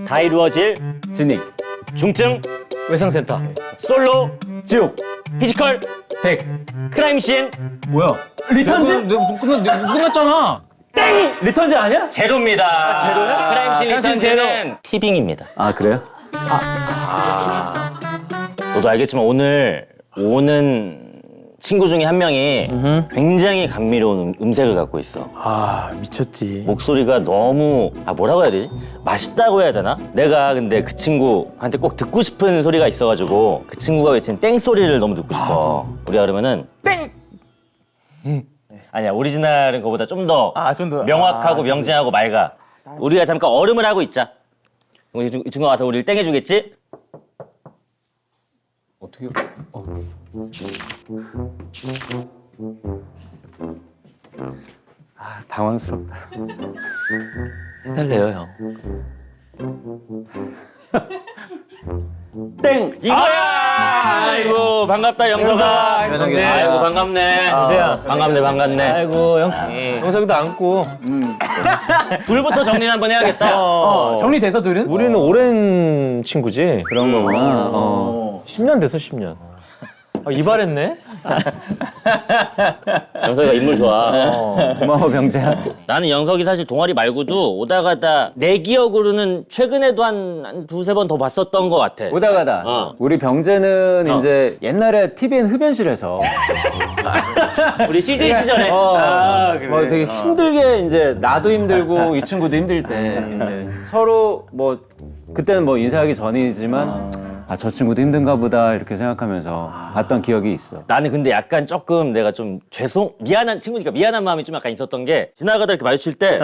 다 이루어질 진익. 중증 외상센터. 솔로 지옥. 피지컬 100. 크라임 씬 뭐야? 리턴즈? 끝났잖아. 리턴즈 아니야? 제로입니다. 제로야? 크라임 씬 당신 리턴즈는 티빙입니다. 아, 그래요? 너도 알겠지만 오늘 오는 친구 중에 한 명이 굉장히 감미로운 음색을 갖고 있어. 아 미쳤지. 목소리가 너무 뭐라고 해야 되지? 맛있다고 해야 되나? 내가 근데 그 친구한테 꼭 듣고 싶은 소리가 있어가지고 그 친구가 외친 땡 소리를 너무 듣고 싶어. 우리가 그러면은 땡. 아니야 오리지널은 그거보다 좀 더 좀 더. 명확하고 명징하고 맑아. 우리가 잠깐 얼음을 하고 있자. 이 친구가 와서 우리를 땡해주겠지? 어떻게? 아, 당황스럽다. 해달래요 형. 땡! 이거야! 아이고 반갑다 영서가. 아이고 반갑네. 반갑네. 아이고 형. 영석이도 안고. 둘부터 정리 한번 해야겠다. 정리돼서 둘은? 우리는 오랜 친구지. 그런 거구나. 10년 됐어 10년. 이발했네? 영석이가 인물 좋아. 고마워, 병재야. 나는 영석이 사실 동아리 말고도 오다 가다 내 기억으로는 최근에도 한 두세 번 더 봤었던 것 같아. 오다 가다. 우리 병재는 이제 옛날에 TVN 흡연실에서 우리 CJ 시절에. 뭐 되게 힘들게 이제 나도 힘들고 이 친구도 힘들 때 이제 서로 뭐 그때는 뭐 인사하기 전이지만 저 친구도 힘든가 보다 이렇게 생각하면서 봤던 기억이 있어. 나는 근데 약간 조금 내가 좀 미안한 친구니까 미안한 마음이 좀 약간 있었던 게 지나가다 이렇게 마주칠 때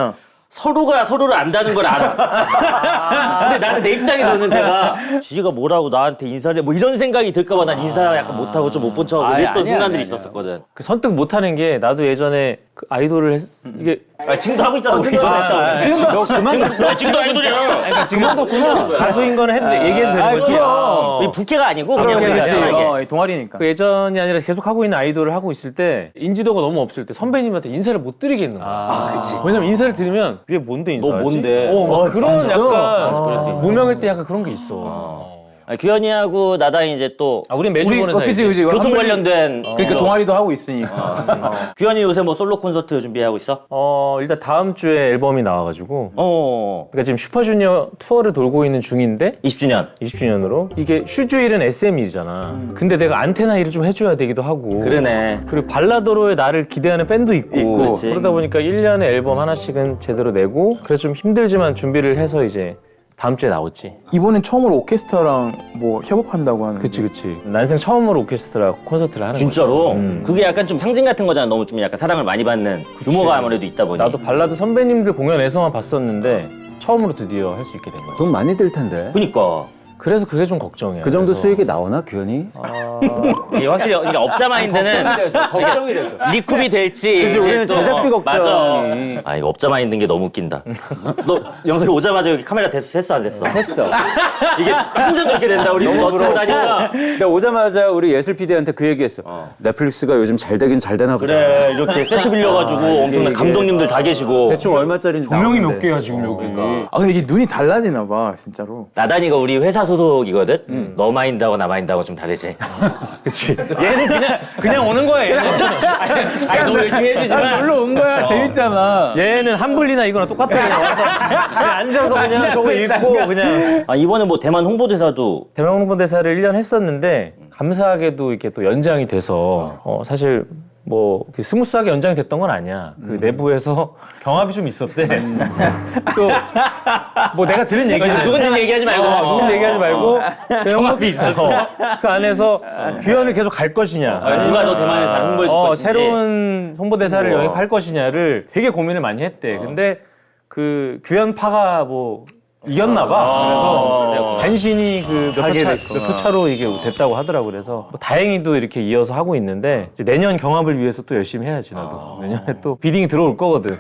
서로가 서로를 안다는 걸 알아. 근데 나는 내 입장에서는 내가 지가 뭐라고 나한테 인사를 해 뭐 이런 생각이 들까봐 난 인사 약간 못하고 좀 못 본 척하고 이랬던 순간들이 있었거든. 그 선뜻 못하는 게 나도 예전에 그 아이돌을 이게 지금도 하고 있잖아. 우리 전에 했다. 지금도 너 그만뒀어? 지금도 아이돌이야. 그만뒀구나. 가수인 거는 했는데 얘기해도 되는 거지. 이 부캐가 아니고 그냥 그렇지, 우리가 그렇지. 편하게. 동아리니까. 그 예전이 아니라 계속 하고 있는 아이돌을 하고 있을 때 인지도가 너무 없을 때 선배님한테 인사를 못 드리겠는 거야. 그치. 왜냐면 인사를 드리면 얘 뭔데 인사하지? 너 뭔데? 막 그런 약간 무명일 때 약간 그런 게 있어. 규현이하고 나다 이제 또 우린 매주 보는 사이지. 그치. 교통 관련된 그러니까 동아리도 하고 있으니까. 규현이 요새 뭐 솔로 콘서트 준비하고 있어? 일단 다음 주에 앨범이 나와가지고 어. 그러니까 지금 슈퍼주니어 투어를 돌고 있는 중인데 20주년. 20주년으로 이게 슈즈일은 SM일이잖아. 근데 내가 안테나 일을 좀 해줘야 되기도 하고 그러네. 그리고 발라드로의 나를 기대하는 팬도 있고 그렇지. 그러다 보니까 1년에 앨범 하나씩은 제대로 내고 그래서 좀 힘들지만 준비를 해서 이제 다음 주에 나오지. 이번엔 처음으로 오케스트라랑 뭐 협업한다고 하는. 그치. 난생 처음으로 오케스트라 콘서트를 하는 진짜로? 그게 약간 좀 상징 같은 거잖아. 너무 좀 약간 사랑을 많이 받는 유머가 아무래도 있다 보니. 나도 발라드 선배님들 공연에서만 봤었는데 처음으로 드디어 할 수 있게 된 거야. 돈 많이 들 텐데. 그니까. 그래서 그게 좀 걱정이야. 그 정도 그래서. 수익이 나오나, 규현이? 이게 확실히 그러니까 업자 마인드는 걱정이 됐어. 리쿱이 될지. 그치, 우리는 또 제작비 걱정이. 맞아. 이거 업자 마인드인 게 너무 웃긴다. 너 영석이 오자마자 여기 카메라 됐어 안 됐어? 했어. 이게 항상 그렇게 된다. 우리 너무 어떻게 다니나. 내가 오자마자 우리 예술 PD한테 그 얘기했어. 넷플릭스가 요즘 잘 되긴 잘 되나 보다. 그래 이렇게 세트 빌려가지고 엄청난 이게- 감독님들 다 계시고. 대충 얼마짜리인지 분명히 나오는데. 몇 개야 지금 여기가. 근데 이게 눈이 달라지나 봐 진짜로. 나단이가 우리 회사 소속이거든? 너 마인드하고 나 마인드하고 좀 다르지? 그치. 얘는 그냥 오는 거야. 얘는. 아니 너무 열심히 해주지만 놀러 온 거야 재밌잖아. 얘는 한블리나 이거나 똑같아. 그냥 와서 그냥 앉아서 그냥 저거 읽고 그냥. 이번에 뭐 대만 홍보대사도 대만 홍보대사를 1년 했었는데 감사하게도 이렇게 또 연장이 돼서 사실 뭐 스무스하게 연장이 됐던 건 아니야. 그 내부에서 경합이 좀 있었대. 또 뭐 내가 들은 얘기 누군지 얘기하지 말고 누군지 얘기하지 말고 경합이 있어. 그 안에서 규현을 계속 갈 것이냐. 누가 더 대만을 잘 홍보해 줄 것인지. 새로운 홍보대사를 영입할 것이냐를 되게 고민을 많이 했대. 근데 그 규현파가 뭐 이겼나 봐. 그래서 간신히 그 몇 표 차로 이게 됐다고 하더라고. 그래서 뭐 다행히도 이렇게 이어서 하고 있는데 이제 내년 경합을 위해서 또 열심히 해야지 나도. 내년에 또 비딩이 들어올 거거든.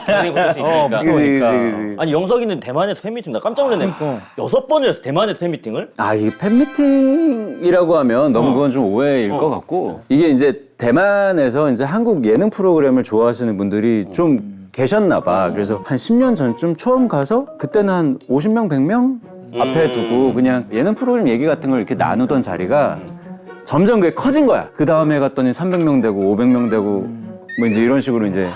당연히 붙을 수 있으니까. 그러니까. 아니 영석이는 대만에서 팬미팅 나 깜짝 놀랐네. 6번을 했어 대만에서 팬미팅을? 이 팬미팅이라고 하면 너무 그건 좀 오해일 것 같고 이게 이제 대만에서 이제 한국 예능 프로그램을 좋아하시는 분들이 좀 계셨나 봐. 그래서 한 10년 전쯤 처음 가서 그때는 한 50명, 100명 앞에 두고 그냥 예능 프로그램 얘기 같은 걸 이렇게 나누던 자리가 점점 그게 커진 거야. 그 다음에 갔더니 300명 되고 500명 되고 뭐 이제 이런 식으로 이제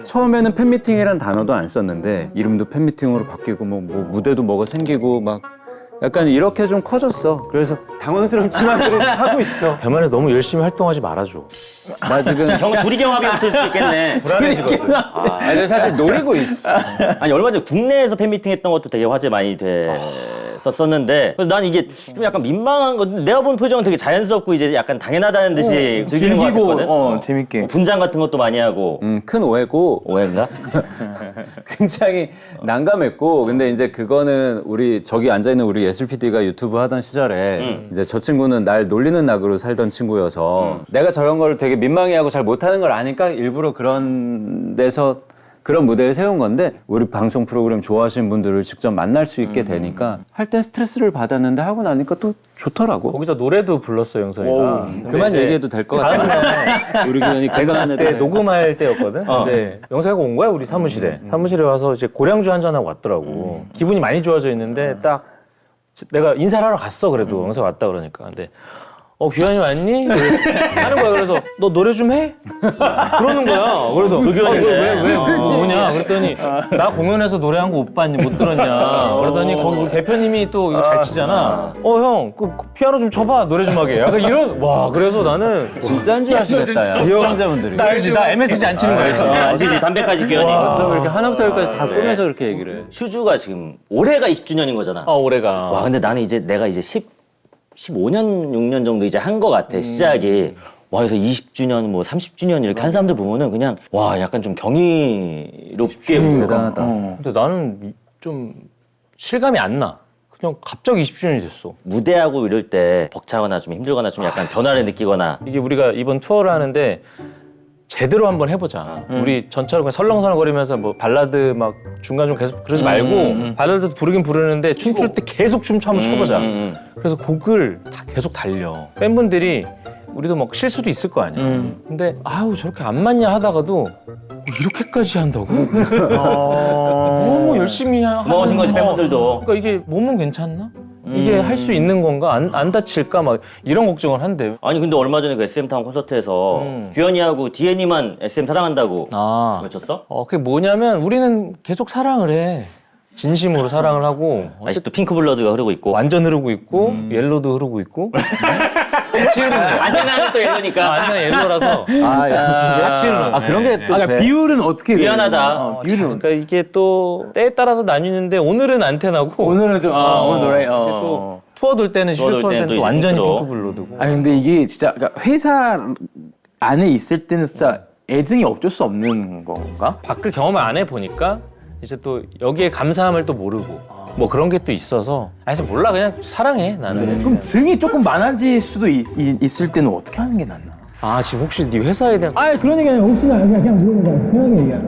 처음에는 팬미팅이란 단어도 안 썼는데 이름도 팬미팅으로 바뀌고 뭐 무대도 뭐가 생기고 막 약간 이렇게 좀 커졌어. 그래서 당황스럽지만 그래도 하고 있어. 대만에서 너무 열심히 활동하지 말아줘. 나 지금 둘이 경합이 붙을 수도 있겠네. 아니 사실 노리고 있어. 아니 얼마 전에 국내에서 팬미팅 했던 것도 되게 화제 많이 됐었는데 그래서 난 이게 좀 약간 민망한 건데 내가 본 표정은 되게 자연스럽고 이제 약간 당연하다는 듯이 즐기는 것 같거든. 재밌게. 분장 같은 것도 많이 하고. 큰 오해고 오해인가? 굉장히 난감했고 근데 이제 그거는 우리 저기 앉아있는 우리 예슬 PD가 유튜브 하던 시절에 이제 저 친구는 날 놀리는 낙으로 살던 친구여서 내가 저런 걸 되게 민망해하고 잘 못하는 걸 아니까 일부러 그런 데서 그런 무대를 세운 건데 우리 방송 프로그램 좋아하시는 분들을 직접 만날 수 있게 되니까 할 땐 스트레스를 받았는데 하고 나니까 또 좋더라고. 거기서 노래도 불렀어 영석이가. 그만 얘기해도 될 것 같아. 우리 교현이 내가 그때 녹음할 때였거든. 근데 영석이가 온 거야 우리 사무실에. 사무실에 와서 이제 고량주 한잔 하고 왔더라고. 기분이 많이 좋아져 있는데 딱 내가 인사를 하러 갔어. 그래도 영석이 왔다 그러니까. 근데 규현이 왔니? 하는 거야. 그래서 너 노래 좀 해? 그러는 거야. 그래서 왜? 뭐냐? 그랬더니 나 공연에서 노래한 거 오빠 못 들었냐? 그러더니 거기 우리 대표님이 또 이거 잘 치잖아. 형, 그 피아노 좀 쳐봐. 노래 좀 하게. 약간 이런 와. 그래서 나는 진짜인 줄 아시겠다. 야. 시청자분들이. 나 알지? 나 MSG 안 치는 거 알지? 알지? 담배까지 기현이. 어쩜 이렇게 하나부터 열까지 다 꾸면서 그렇게 얘기를 해. 슈즈가 지금 올해가 20주년인 거잖아. 올해가. 와 근데 나는 이제 내가 이제 15년, 6년 정도 이제 한 거 같아, 시작이. 와, 그래서 20주년, 뭐 30주년 이렇게 한 사람들 보면은 그냥, 와, 약간 좀 경이롭게 보여. 대단하다. 근데 나는 좀 실감이 안 나. 그냥 갑자기 20주년이 됐어. 무대하고 이럴 때 벅차거나 좀 힘들거나 좀 약간 변화를 느끼거나. 이게 우리가 이번 투어를 하는데 제대로 한번 해보자. 우리 전처럼 그냥 설렁설렁거리면서 뭐 발라드 막 중간중간 계속 그러지 말고 발라드 부르긴 부르는데 춤출 때 계속 춤 한번 춰보자. 그래서 곡을 다 계속 달려. 팬분들이 우리도 막 실수도 있을 거 아니야. 근데 아우 저렇게 안 맞냐 하다가도 이렇게까지 한다고? 너무 열심히 고마우신 거지, 팬분들도. 그러니까 이게 몸은 괜찮나? 이게 할 수 있는 건가? 안 다칠까? 막 이런 걱정을 한대요. 아니, 근데 얼마 전에 그 SM타운 콘서트에서 규현이하고 디애니만 SM 사랑한다고 외쳤어? 그게 뭐냐면 우리는 계속 사랑을 해. 진심으로 사랑을 하고 아직도 핑크블러드가 흐르고 있고. 완전 흐르고 있고 옐로도 흐르고 있고 같이 흐르는 거야. 안테나는 또 옐로니까. 완전 옐로라서 같이 흐르는 거야. 그런 게 또 그러니까 비율은 어떻게 돼요? 미안하다. 비율은 그러니까 이게 또 때에 따라서 나뉘는데 오늘은 안테나고 오늘은 좀 오늘 노래. 이제 또 투어 돌 때는 투어 돌 슈트 돌 때는 때는 또 또 이제 완전히 핑크로. 핑크블러드고. 아니 근데 이게 진짜 그러니까 회사 안에 있을 때는 진짜 애증이 어쩔 수 없는 건가? 밖을 경험을 안 해보니까 이제 또 여기에 감사함을 또 모르고 뭐 그런 게 또 있어서 그래서 몰라 그냥 사랑해 나는. 그럼 증이 조금 많아질 수도 있을 때는 어떻게 하는 게 낫나? 지금 혹시 네 회사에 대한 아니 그런 얘기 아니라 혹시나 그냥 물어본 거야. 편하게 얘기하는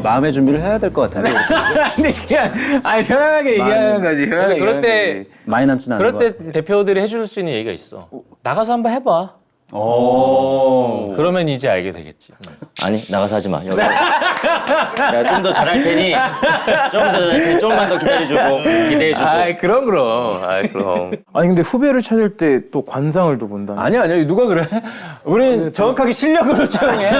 마음의 준비를 해야 될 것 같은데. 아니 그냥 편안하게 얘기하는 거지. 편안하게 그럴 때 얘기하는 거지. 많이 남진 않은 그럴 것 같아. 때 대표들이 해줄 수 있는 얘기가 있어. 나가서 한번 해봐. 그러면 이제 알게 되겠지. 아니, 나가서 하지 마. 여기. 내가 좀 더 잘할 테니 조금만 더 기대해주고. 아이 그럼. 아니 근데 후배를 찾을 때 또 관상을 또 본다. 아니야 누가 그래? 우린 정확하게 실력으로 채용해.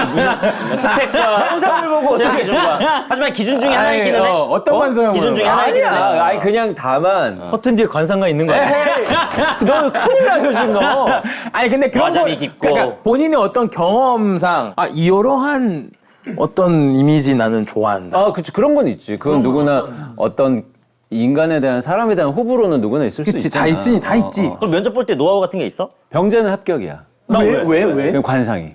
스펙과 영상을 보고 어떻게 준 거야. 하지만 기준 중에 하나 있기는 해. 어떤 관상을 기준 중에 보는 하나 있기는 해. 아니야. 아니 그냥 다만. 커튼 뒤에 관상가 있는 거야. 너 큰일 나요 지금 너. 아니 근데 그런 와자비 깊고. 그러니까 본인의 어떤 경험상 이러한 어떤 이미지 나는 좋아한다. 그치 그런 건 있지. 그건 누구나 어떤 인간에 대한 사람에 대한 호불호는 누구나 있을 수 그치 있잖아. 다 있으니 다 있지. 그럼 면접 볼 때 노하우 같은 게 있어? 병재는 합격이야. 왜? 그냥 관상이.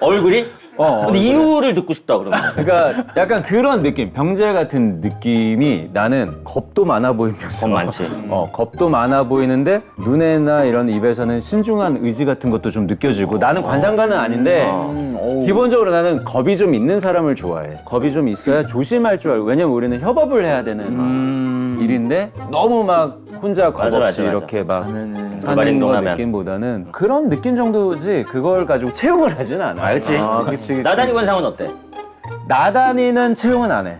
얼굴이? 근데 이유를 듣고 싶다 그러면. 그러니까 약간 그런 느낌. 병재 같은 느낌이 나는 겁도 많아 보이면서. 겁 많지. 겁도 많아 보이는데 눈에나 이런 입에서는 신중한 의지 같은 것도 좀 느껴지고 나는 관상가는 아닌데 기본적으로 나는 겁이 좀 있는 사람을 좋아해. 겁이 좀 있어야 조심할 줄 알고. 왜냐면 우리는 협업을 해야 되는 일인데 너무 막 혼자 겁 맞아, 없이 맞아. 이렇게 막 돌발 하는 거 행동하면. 느낌보다는 그런 느낌 정도지 그걸 가지고 채용을 하진 않아. 알지? 그치. 나단이 관상은 어때? 나다니는 채용은 안 해.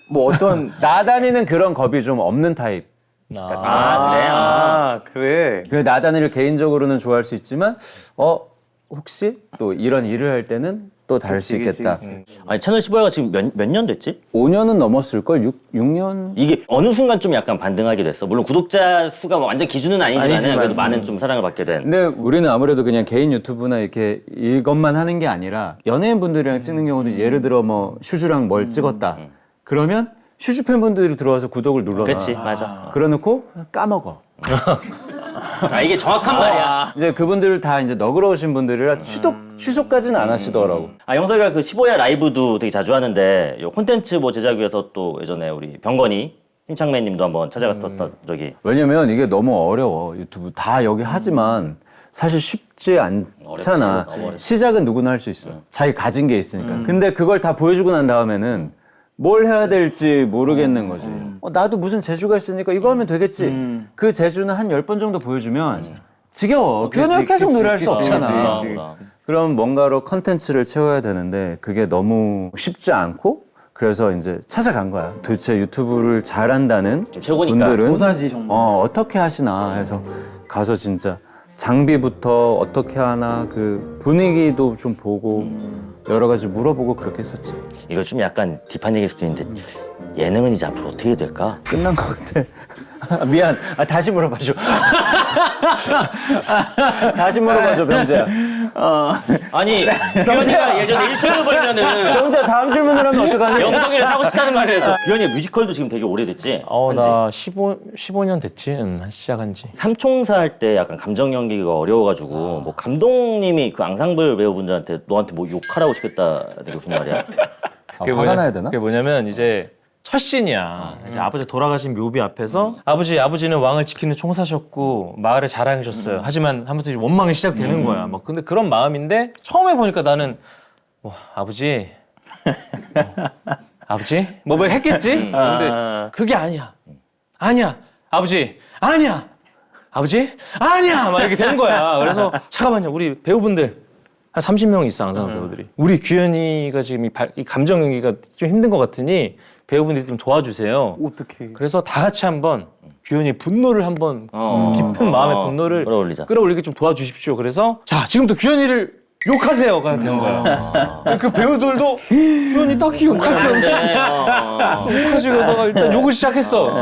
뭐 어떤 나다니는 그런 겁이 좀 없는 타입. 그래요? 그래. 그 나다니를 개인적으로는 좋아할 수 있지만 혹시 또 이런 일을 할 때는 또 다를 수 있겠다. 아니 채널 15가 지금 몇 년 됐지? 5년은 넘었을걸? 6년? 이게 어느 순간 좀 약간 반등하게 됐어. 물론 구독자 수가 뭐 완전 기준은 아니지만 그래도 많은 좀 사랑을 받게 된. 근데 우리는 아무래도 그냥 개인 유튜브나 이렇게 이것만 하는 게 아니라 연예인분들이랑 찍는 경우도 예를 들어 뭐 슈즈랑 뭘 찍었다. 그러면 슈즈 팬분들이 들어와서 구독을 눌러놔. 그렇지, 맞아. 그러놓고 까먹어. 아 이게 정확한 말이야. 이제 그분들 다 이제 너그러우신 분들이라 취소까지는 안 하시더라고. 아 영석이가 그 15야 라이브도 되게 자주 하는데 요 콘텐츠 뭐 제작 위해서 또 예전에 우리 병건이 힘창맨님도 한번 찾아갔던 적이. 왜냐면 이게 너무 어려워. 유튜브 다 여기 하지만 사실 쉽지 않잖아. 어렵지. 시작은 누구나 할 수 있어. 자기 가진 게 있으니까. 근데 그걸 다 보여주고 난 다음에는 뭘 해야 될지 모르겠는 거지. 나도 무슨 재주가 있으니까 이거 하면 되겠지. 그 재주는 한 10번 정도 보여주면 지겨워. 계속 노래할 수 없잖아. 그럼 뭔가로 컨텐츠를 채워야 되는데 그게 너무 쉽지 않고 그래서 이제 찾아간 거야. 도대체 유튜브를 잘한다는 최고니까. 분들은 도사지, 정말. 어떻게 하시나 해서 가서 진짜 장비부터 어떻게 하나 그 분위기도 좀 보고 여러 가지 물어보고 그렇게 했었지. 이거 좀 약간 딥한 얘기일 수도 있는데 예능은 이제 앞으로 어떻게 될까? 끝난 것 같아. 미안. 다시 물어봐줘. 다시 물어봐줘, 병재야. 아니 규현이가 예전에 1초를 벌면은 병재야, 다음 질문을 하면 어떡하니? 영석이를 사고 싶다는 말이에요. 규현이 뮤지컬도 지금 되게 오래됐지? 한지? 나 15년 됐지. 시작한 지. 삼총사 할 때 약간 감정 연기가 어려워가지고 뭐 감독님이 그 앙상블 배우분들한테 너한테 뭐 욕하라고 시켰다 되게 무슨 말이야? 화가 나야 되나? 그게 뭐냐면 이제 첫 씬이야. 이제 아버지 돌아가신 묘비 앞에서 아버지는 왕을 지키는 총사셨고 마을의 자랑이셨어요. 하지만 하면서 이제 원망이 시작되는 거야. 막 근데 그런 마음인데 처음에 보니까 나는 아버지 아버지 뭐 했겠지? 근데 그게 아니야. 아버지 아니야. 막 이렇게 된 거야. 그래서 잠깐만요. 우리 배우분들 한 30명 있어 앙상블 배우들이. 우리 규현이가 지금 이 감정 연기가 좀 힘든 것 같으니 배우분들이 좀 도와주세요. 어떻게? 그래서 다 같이 한번 규현이 분노를 한번 깊은 마음의 분노를 끌어올리게 좀 도와주십시오. 그래서 자 지금부터 규현이를 욕하세요가 된 거야. 그 배우들도 규현이 딱히 욕할 게 없지. 욕하지 그러다가 일단 욕을 시작했어.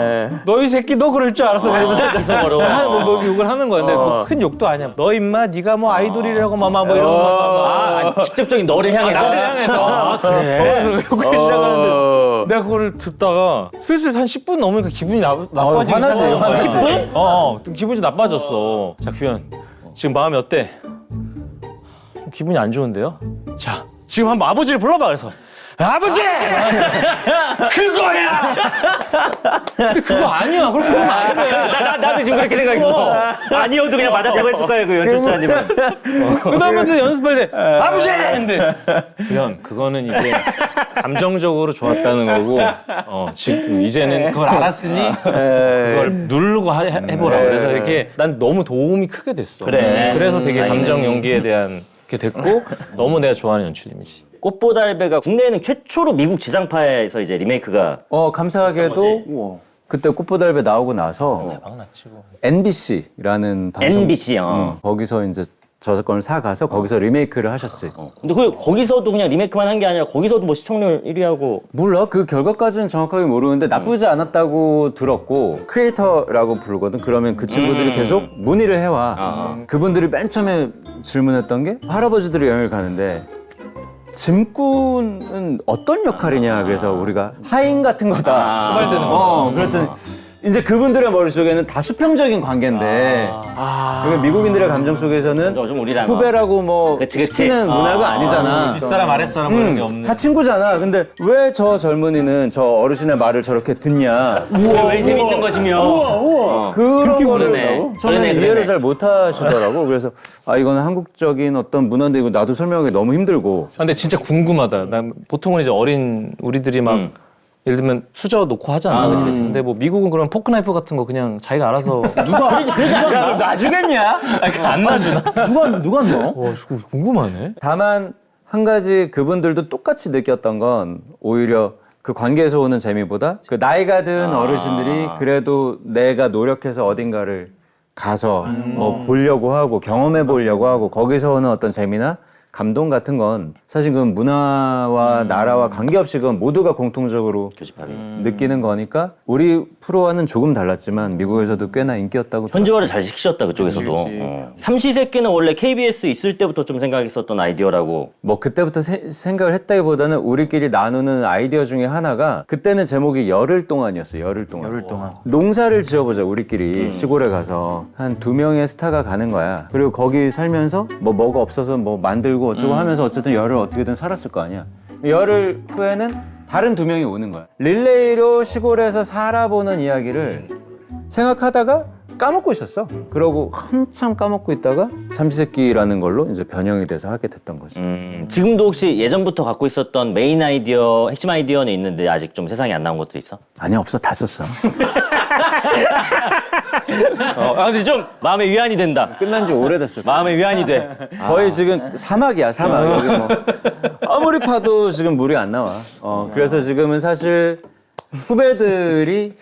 너희 새끼 너 그럴 줄 알았어. 뭐 욕을 하는 거야. 근데 뭐 큰 욕도 아니야. 너 임마 네가 뭐 아이돌이라고 뭐 이런 거. 직접적인 너를 향해. 나를 향해서. 그래? 욕을 시작하는데 내가 그걸 듣다가 슬슬 한 10분 넘으니까 기분이 나빠지기 화나지, 화나지. 10분? 좀 기분이 좀 나빠졌어. 자 규현 지금 마음이 어때? 기분이 안 좋은데요? 자, 지금 한번 아버지를 불러봐. 그래서 아버지! 그거야! 근데 그거 아니야. 그렇게 보면 안 돼. 나도 지금 그렇게 생각했어. 아니어도 그냥 맞았다고 했을 거예요, 그 연출자님은. 그 다음에 이제 연습할 때 아버지! 근데 그냥 그거는 이제 감정적으로 좋았다는 거고 지금 이제는 그걸 알았으니 그걸 누르고 해보라. 그래서 이렇게 난 너무 도움이 크게 됐어. 그래. 그래서 되게 감정 연기에 대한 게 됐고 너무 내가 좋아하는 연출님이지. 꽃보달배가 국내에는 최초로 미국 지상파에서 이제 리메이크가 감사하게도 그때 꽃보달배 나오고 나서 NBC라는 방송 NBC 거기서 이제 저작권을 사가서 거기서 리메이크를 하셨지. 근데 거기서도 그냥 리메이크만 한 게 아니라 거기서도 뭐 시청률 1위하고 몰라 그 결과까지는 정확하게 모르는데 나쁘지 않았다고 들었고 크리에이터라고 부르거든. 그러면 그 친구들이 계속 문의를 해와. 그분들이 맨 처음에 질문했던 게 할아버지들이 여행을 가는데 짐꾼은 어떤 역할이냐. 그래서 우리가 하인 같은 거다. 수발 뜨는 거. 그랬더니 이제 그분들의 머릿속에는 다 수평적인 관계인데 그러니까 미국인들의 감정 속에서는 좀 우리랑 후배라고 뭐 그치. 시키는 문화가 아니잖아. 윗사람 아랫사람 뭐 이런 게 없는. 다 친구잖아. 근데 왜 저 젊은이는 저 어르신의 말을 저렇게 듣냐. 왜 재밌는 것이며 그런 거를 그러네. 처음에는 그러네. 이해를 잘 못하시더라고. 그래서 이거는 한국적인 어떤 문화인데 이거 나도 설명하기 너무 힘들고. 근데 진짜 궁금하다. 난 보통은 이제 어린 우리들이 막 예를 들면 수저 놓고 하잖아. 그치. 근데 뭐 미국은 그런 포크나이프 같은 거 그냥 자기가 알아서 그러지 않나? 놔주겠냐? 안 놔주나? 누가 넣어? 와, 궁금하네. 다만 한 가지 그분들도 똑같이 느꼈던 건 오히려 그 관계에서 오는 재미보다 그 나이가 든 어르신들이 그래도 내가 노력해서 어딘가를 가서 뭐 보려고 하고 경험해 보려고 하고 거기서 오는 어떤 재미나 감동 같은 건 사실 그 문화와 나라와 관계없이 그건 모두가 공통적으로 교집합이. 느끼는 거니까 우리 프로와는 조금 달랐지만 미국에서도 꽤나 인기였다고 현지화를 잘 시키셨다 그쪽에서도. 삼시세끼는 원래 KBS 있을 때부터 좀 생각했었던 아이디어라고. 뭐 그때부터 생각을 했다기보다는 우리끼리 나누는 아이디어 중에 하나가 그때는 제목이 열흘 동안이었어요. 열흘 동안. 열흘 동안. 농사를 지어보자 우리끼리 시골에 가서 한 2명의 스타가 가는 거야. 그리고 거기 살면서 뭐가 없어서 뭐 만들고 어쩌고 하면서 어쨌든 열흘 어떻게든 살았을 거 아니야. 열흘 후에는 다른 2명이 오는 거야. 릴레이로 시골에서 살아보는 이야기를 생각하다가 까먹고 있었어. 그러고 한참 까먹고 있다가 삼시세끼라는 걸로 이제 변형이 돼서 하게 됐던 거지. 지금도 혹시 예전부터 갖고 있었던 메인 아이디어, 핵심 아이디어는 있는데 아직 좀 세상에 안 나온 것도 있어? 아니 없어, 다 썼어. 근데 좀 마음의 위안이 된다. 끝난 지 오래됐어. 마음의 위안이 돼. 거의 지금 사막이야, 사막. 여기 뭐 아무리 파도 지금 물이 안 나와. 그래서 지금은 사실 후배들이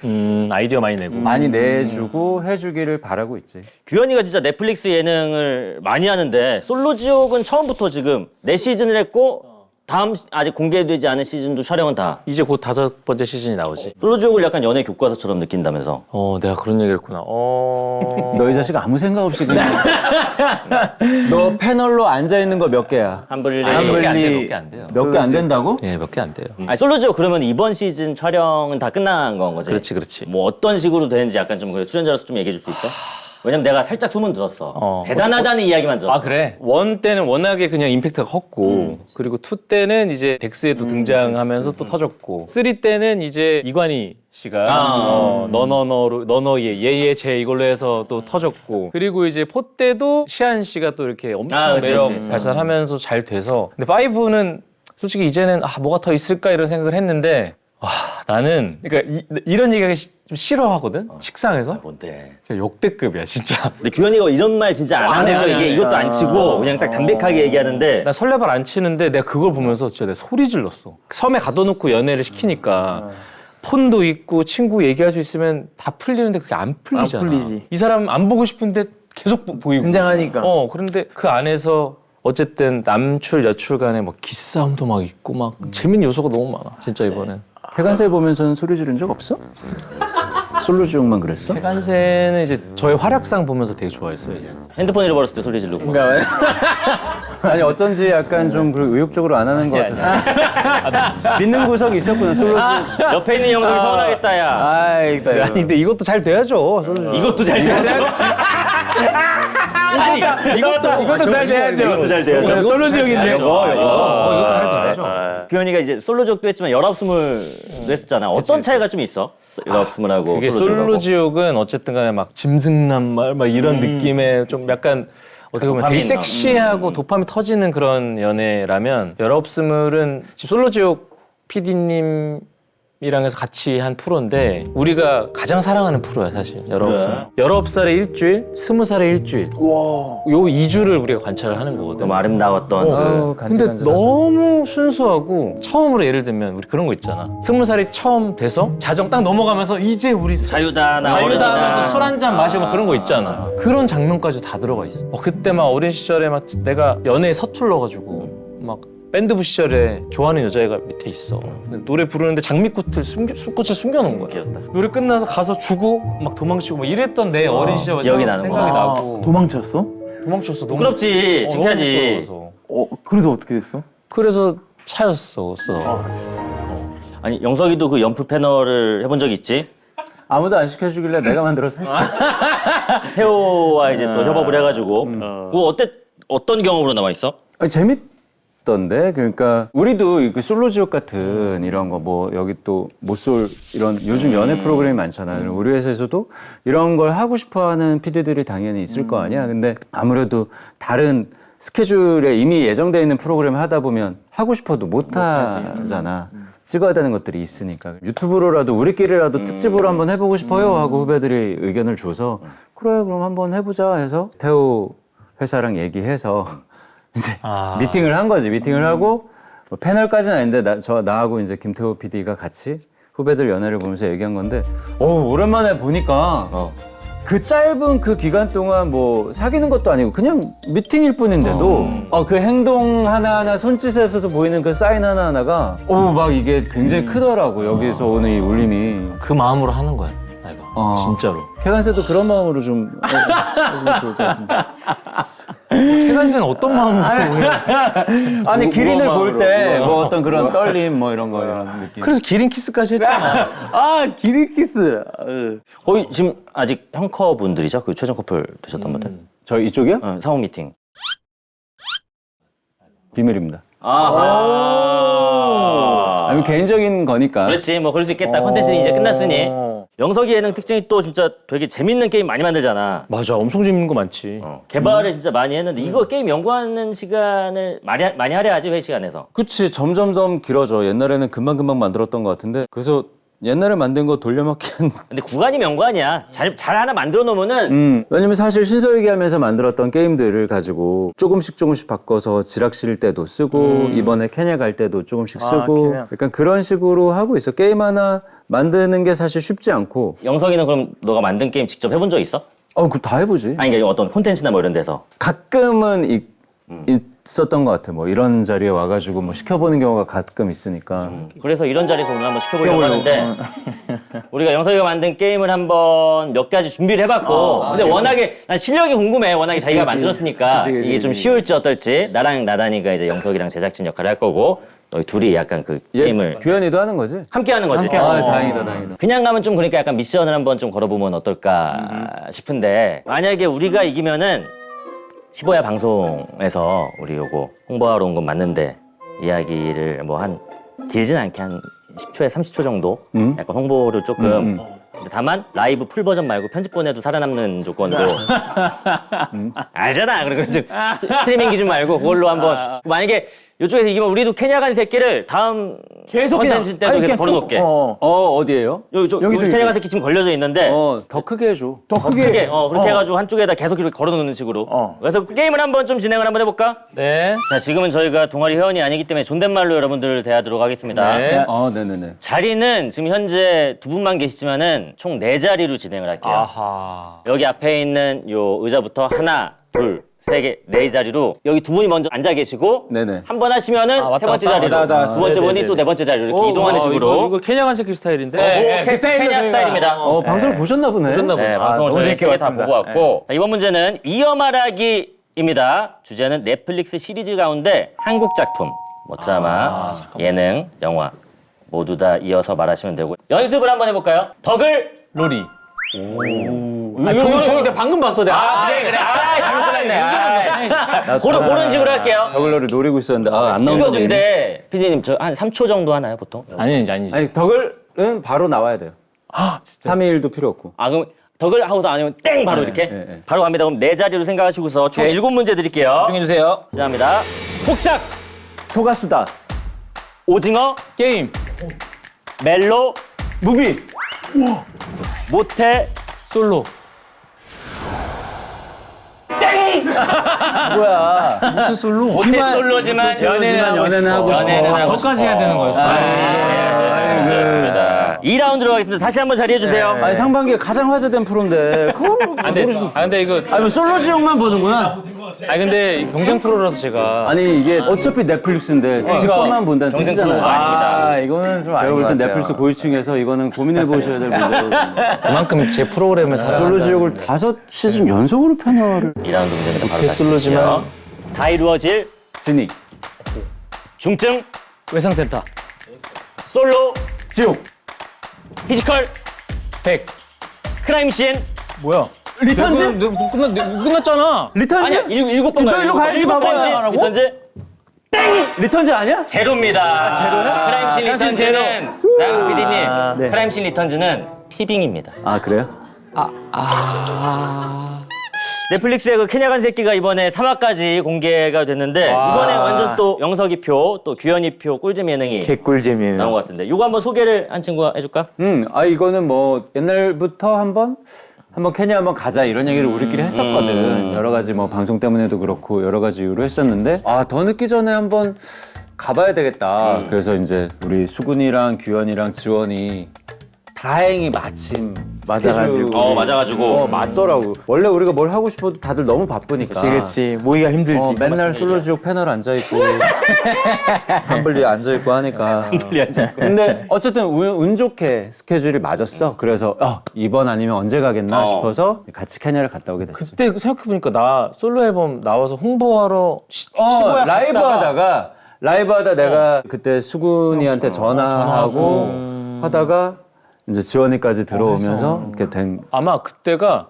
아이디어 많이 내고. 많이 내주고 해주기를 바라고 있지. 규현이가 진짜 넷플릭스 예능을 많이 하는데 솔로지옥은 처음부터 지금 4시즌을 했고 다음 아직 공개되지 않은 시즌도 촬영은 다. 이제 곧 5번째 시즌이 나오지. 솔로지옥을 약간 연애 교과서처럼 느낀다면서. 내가 그런 얘기를 했구나. 너 이 자식 아무 생각 없이 그냥 너 패널로 앉아 있는 거 몇 개야? 한블리. 몇 개 안 돼요. 몇 개 안 돼요. 몇 개 안 된다고? 예, 몇 개 안 돼요. 아니 솔로지옥 그러면 이번 시즌 촬영은 다 끝난 건 거지? 그렇지. 뭐 어떤 식으로 되는지 약간 좀 그래, 출연자로서 좀 얘기해 줄 수 있어? 왜냐면 내가 살짝 소문 들었어. 대단하다는 이야기만 들었어. 아 그래? 원 때는 워낙에 그냥 임팩트가 컸고 그리고 투 때는 이제 덱스에도 등장하면서 또 터졌고 쓰리 때는 이제 이관희 씨가 너너의 예예 제 이걸로 해서 또 터졌고 그리고 이제 포 때도 시안 씨가 또 이렇게 엄청 그치, 매력 그치. 발산하면서 잘 돼서 근데 파이브는 솔직히 이제는 뭐가 더 있을까 이런 생각을 했는데 와 나는 그러니까 이런 얘기하기 좀 싫어하거든 식상해서 뭔데? 진짜 역대급이야 진짜. 근데 규현이가 이런 말 진짜 안 하는 거 이게 이것도 안 치고 그냥 딱 담백하게 얘기하는데 나 설레발 안 치는데 내가 그걸 보면서 진짜 내가 소리 질렀어. 섬에 가둬놓고 연애를 시키니까 폰도 있고 친구 얘기할 수 있으면 다 풀리는데 그게 안 풀리잖아. 안 풀리지. 이 사람 안 보고 싶은데 계속 보이고. 등장하니까. 그런데 그 안에서 어쨌든 남출 여출 간에 막 기싸움도 막 있고 막 재밌는 요소가 너무 많아. 진짜 이번엔. 태관세 보면서는 소리 지른 적 없어? 솔로지옥만 그랬어? 태관세는 이제 저의 활약상 보면서 되게 좋아했어요. 핸드폰 잃어버렸을 때 소리 지르고. 아니 어쩐지 약간 좀 의욕적으로 안 하는 것 같아서 믿는 구석이 있었구나. 솔로지옥. 옆에 있는 영석이 서운하겠다 야. 아이, 아니 근데 이것도 잘 돼야죠. 이것도 잘 돼야죠. 이것도 잘 돼야죠. 이것도 잘 돼야죠. 솔로지옥인데. 이것도 잘 돼야죠. 돼야죠. 규현이가 이제 솔로지옥도 했지만 1920도 했었잖아. 어떤 차이가 좀 있어? 1920하고 그게 솔로지옥은 어쨌든 간에 막 짐승난 말 막 이런 느낌의 좀 약간 어떻게 보면 되게 도파민. 섹시하고 도파민 터지는 그런 연애라면 1920은 지금 솔로지옥 PD님이랑 해서 같이 한 프로인데 우리가 가장 사랑하는 프로야 사실 19살. 19살의 일주일, 20살의 일주일 요 2주를 우리가 관찰을 하는 거거든. 너무 아름다웠던 그 근데 너무 순수하고 처음으로 예를 들면 우리 그런 거 있잖아 20살이 처음 돼서 자정 딱 넘어가면서 이제 우리 자유다 나 자유다 어른이다. 하면서 술 한 잔 마시고 막 그런 거 있잖아 그런 장면까지 다 들어가 있어 그때 막 어린 시절에 막 내가 연애에 서툴러가지고 막 밴드부 시절에 좋아하는 여자애가 밑에 있어 근데 노래 부르는데 장미꽃을 숨겨놓은 거야 귀엽다. 노래 끝나서 가서 주고 막 도망치고 막 이랬던 내 어린 시절 기억이 나는구나. 생각이 나고 도망쳤어? 도망쳤어 너무 부끄럽지. 창피하지. 너무 부끄러워서. 그래서 어떻게 됐어? 그래서 차였어. 아니 영석이도 그 연프 패널을 해본 적이 있지? 아무도 안 시켜주길래 내가 만들어서 했어. 태호와 이제 또 협업을 해가지고 그거 어떤 경험으로 남아 있어? 아니, 재밌던데. 그러니까 우리도 그 솔로지옥 같은 이런 거 뭐 여기 또 모쏠 이런 요즘 연애 프로그램이 많잖아요. 우리 회사에서도 이런 걸 하고 싶어하는 PD들이 당연히 있을 거 아니야. 근데 아무래도 다른 스케줄에 이미 예정되어 있는 프로그램을 하다 보면 하고 싶어도 못 하잖아. 찍어야 되는 것들이 있으니까 유튜브로라도 우리끼리라도 특집으로 한번 해보고 싶어요 하고 후배들이 의견을 줘서 그래 그럼 한번 해보자 해서 태호 회사랑 얘기해서 이제 미팅을 한 거지. 미팅을 하고 뭐 패널까지는 아닌데 나하고 이제 김태호 PD가 같이 후배들 연애를 보면서 얘기한 건데, 오랜만에 보니까 그 짧은 그 기간 동안 뭐 사귀는 것도 아니고 그냥 미팅일 뿐인데도 그 행동 하나하나 손짓에서 보이는 그 사인 하나하나가 막 이게 굉장히 크더라고. 여기서 오는 이 울림이. 그 마음으로 하는 거야, 내가. 진짜로. 혜관씨도 그런 마음으로 좀 해주면 좋을 것 같은데. 태관씨는 어떤 마음으로 아니 기린을 볼 때 마음으로. 뭐 어떤 그런 떨림 뭐 이런 거 이런 느낌. 그래서 기린 키스까지 했잖아. 기린 키스. 거의 지금 아직 형커 분들이죠? 그 최종 커플 되셨던 분들. 저 이쪽이요? 상호 미팅. 비밀입니다. 아하. 아니 개인적인 거니까. 그렇지, 뭐 그럴 수 있겠다. 콘텐츠는 이제 끝났으니. 영석이 예능 특징이 또 진짜 되게 재밌는 게임 많이 만들잖아. 맞아, 엄청 재밌는 거 많지. 개발을 진짜 많이 했는데 이거 게임 연구하는 시간을 많이 하려야지, 회 시간에서. 그치, 점점점 길어져. 옛날에는 금방금방 만들었던 것 같은데 그래서 옛날에 만든 거 돌려막기 한. 근데 구간이 명관이야. 잘 하나 만들어 놓으면은 왜냐면 사실 신서유기 하면서 만들었던 게임들을 가지고 조금씩 바꿔서 지락 실 때도 쓰고 이번에 케냐 갈 때도 조금씩 쓰고 케냐. 약간 그런 식으로 하고 있어. 게임 하나 만드는 게 사실 쉽지 않고. 영석이는 그럼 너가 만든 게임 직접 해본 적 있어? 그거 다 해보지. 아니 그러니까 어떤 콘텐츠나 뭐 이런 데서. 가끔은 있었던 것 같아. 뭐 이런 자리에 와가지고 뭐 시켜보는 경우가 가끔 있으니까. 그래서 이런 자리에서 오늘 한번 시켜보려고 하는데 우리가 영석이가 만든 게임을 한번 몇 가지 준비를 해봤고 근데 워낙에 난 실력이 궁금해. 워낙에 자기가 만들었으니까 이게 좀 쉬울지 어떨지. 나랑 나단이가 이제 영석이랑 제작진 역할을 할 거고 너희 둘이 약간 그 게임을 규현이도 하는 거지? 함께 하는 거지. 다행이다. 그냥 가면 좀 그러니까 약간 미션을 한번 좀 걸어보면 어떨까 싶은데 만약에 우리가 이기면은 15야 방송에서 우리 요거 홍보하러 온 건 맞는데 이야기를 뭐 한 길진 않게 한 10초에 30초 정도 약간 홍보를 조금 근데 다만 라이브 풀 버전 말고 편집본에도 살아남는 조건으로 알잖아. 그리고 좀 스트리밍 기준 말고 그걸로 한번 만약에 이쪽에서 이기면 우리도 케냐 간 새끼를 다음 계속 컨텐츠 때도 그냥 계속 걸어놓을게. 어디에요? 여기 여기. 케냐 간 새끼 지금 걸려져 있는데 더 크게 해줘. 더 크게. 크게 그렇게 해가지고 한쪽에다 계속 이렇게 걸어놓는 식으로. 그래서 게임을 한번 좀 진행을 한번 해볼까? 네. 자, 지금은 저희가 동아리 회원이 아니기 때문에 존댓말로 여러분들을 대하도록 하겠습니다. 네. 네네네. 자리는 지금 현재 두 분만 계시지만은 총 4자리로 진행을 할게요. 아하. 여기 앞에 있는 요 의자부터 하나, 둘, 세 개, 4자리로 여기 두 분이 먼저 앉아 계시고 네네. 한 번 하시면은 맞다, 세 번째 맞다. 자리로 맞다. 두 번째 분이 네네네. 또 네 번째 자리로 이렇게 이동하는 식으로. 이거 케냐간 새끼 스타일인데. 케냐 스타일입니다. 방송을 보셨나 보네. 보셨나 보네. 네, 방송을 너무 저희 재밌게 세개 다 봤습니다. 보고 왔고 자, 이번 문제는 이어 말하기입니다. 주제는 넷플릭스 시리즈 가운데 한국 작품, 뭐 드라마, 예능, 영화 모두 다 이어서 말하시면 되고 연습을 한번 해볼까요? 덕을 로리. 저기 내가 방금 봤어, 내가. 그래 잘못 끝났네. 그런 식으로 할게요. 덕을러를 노리고 있었는데 안 이거 나온다. 근데 피디님 저 한 3초 정도 하나요 보통? 아니지. 아니 덕을은 바로 나와야 돼요. 3일도 필요 없고. 그럼 덕을 하고서 아니면 땡 바로 이렇게 네. 바로 갑니다. 그럼 4자리로 생각하시고서 총 7문제 드릴게요. 해주세요. 시작합니다. 폭삭, 소가수다. 오징어, 게임. 멜로, 무비. 모태, 솔로. 뭐야. 모태 솔로. 모태 솔로지만 연애는 하고 싶어. 연애는 하고 거기까지 해야 되는 거였어. 그렇습니다. 2라운드로 가겠습니다. 다시 한번 자리해 주세요. 아니 상반기에 가장 화제된 프로인데 그걸 근데 이거. 아니 뭐 솔로 지옥만 보는구나. 근데 경쟁 프로라서 제가. 아니 이게 어차피 넷플릭스인데 지 것만 본다는 경쟁 뜻이잖아요. 프로가 아닙니다. 이거는 좀 제가 아닌 볼 것 땐 같아요. 넷플릭스 고위층에서 이거는 고민해 보셔야 될 문제고. 그만큼 제 프로그램을 살아. 솔로 지옥을 5시즌 연속으로 편화를. 2라운드 문제입니다. 바로 모태 다시 솔로지만. 드릴게요. 다 이루어질 진익. 중증, 외상센터. 솔로, 지옥. 피지컬, 100. 크라임 씬. 뭐야? 리턴즈? 끝났잖아. 리턴즈? 아니야, 7번 너 일로 가야지, 바보야. 리턴즈? 리턴즈 아니야? 제로입니다. 제로야? 크라임 씬 리턴즈는 나영 PD님, 네. 크라임 씬 리턴즈는 티빙입니다. 그래요? 넷플릭스의 그 케냐 간 새끼가 이번에 3화까지 공개가 됐는데 이번에 완전 또 영석이 표, 또 규현이 표 꿀잼 예능이 개꿀잼이에요. 나온 것 같은데 이거 한번 소개를 한 친구가 해줄까? 이거는 뭐 옛날부터 한번 한번 케냐 한번 가자 이런 얘기를 우리끼리 했었거든. 여러 가지 뭐 방송 때문에도 그렇고 여러 가지 이유로 했었는데 더 늦기 전에 한번 가봐야 되겠다. 그래서 이제 우리 수근이랑 규현이랑 지원이 다행히 마침 맞아가지고. 맞아가지고. 맞더라고. 원래 우리가 뭘 하고 싶어도 다들 너무 바쁘니까. 그렇지. 모이가 힘들지. 맨날 솔로지옥 패널 앉아있고 한블리 앉아있고 하니까. 근데 어쨌든 운 좋게 스케줄이 맞았어. 그래서 이번 아니면 언제 가겠나 싶어서 같이 케냐를 갔다 오게 됐지. 그때 생각해보니까 나 솔로 앨범 나와서 홍보하러 시부야 라이브 하다가 내가 그때 수근이한테 전화하고 하다가 이제 지원이까지 들어오면서 이렇게 된. 아마 그때가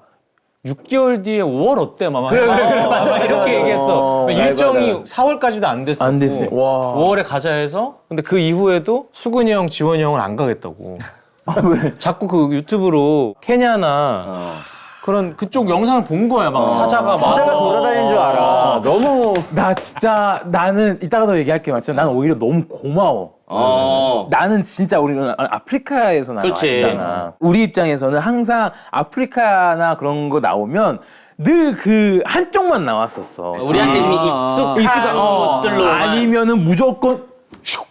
6개월 뒤에 5월 어때? 아마 그래, 맞아. 이렇게 얘기했어. 일정이 4월까지도 안 됐었고 안 됐어. 와. 5월에 가자 해서 근데 그 이후에도 수근이 형, 지원이 형은 안 가겠다고. 왜? 자꾸 그 유튜브로 케냐나 그런 그쪽 영상을 본 거야. 막 사자가 돌아다니는 줄 알아. 너무. 나 진짜 나는 이따가도 얘기할게 맞지만 나는 오히려 너무 고마워. 나는 진짜 우리는 아프리카에서 그렇지. 나왔잖아. 우리 입장에서는 항상 아프리카나 그런 거 나오면 늘 그 한쪽만 나왔었어. 우리한테 좀 익숙한 것들로. 아니면은 무조건 슉.